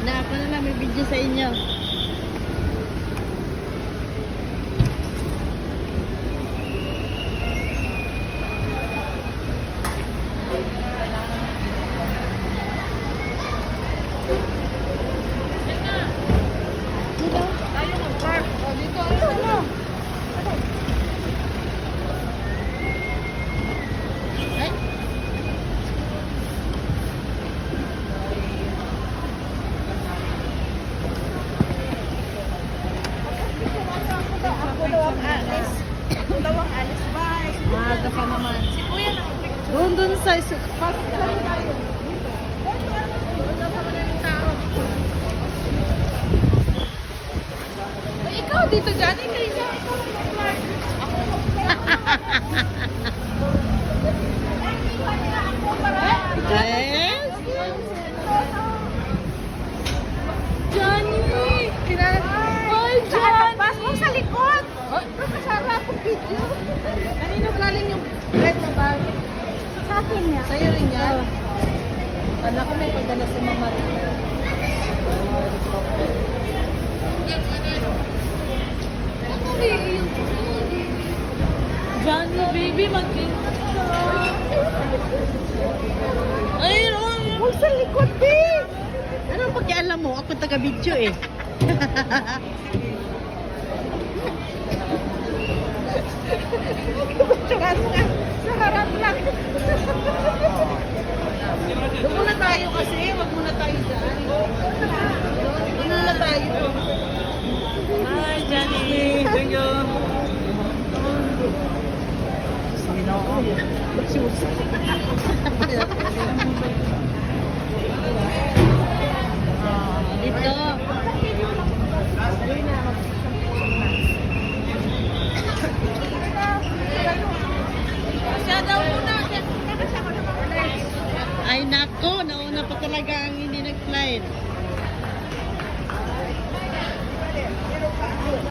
Na ako na lang may video sa inyo. Tayo mag-park. O, dito, ano? Ay, Ako daw ang alis. Ako daw ang alis. Bye. maaga pa naman. Si Kuya na. Doon sa Pasok lang tayo. Doon daw sa madaling tao. Ay, ikaw dito dyan. Ay, Krisa. Ikaw lang mag-park. Ako mag-park. Yes! Johnny! Hoy, Johnny! Pas mo sa likod! Nakasara akong video. Kanino galing yung red na bag? Sa akin niya. Sa'yo rin yan? Kala ko may pagdala sa mama rin. Johnny, baby, mag-tingin ka. Ay, Huwag sa likod, babe! ano pakialam mo? Ako taga-video eh. Tsaka sa harap lang. Doon muna tayo kasi. Huwag muna tayo dyan. Doon muna tayo. Hi, Johnny. Thank you. Dito. Siya daw muna. Ay, nako. Nauna pa talaga ang hindi nag-flight.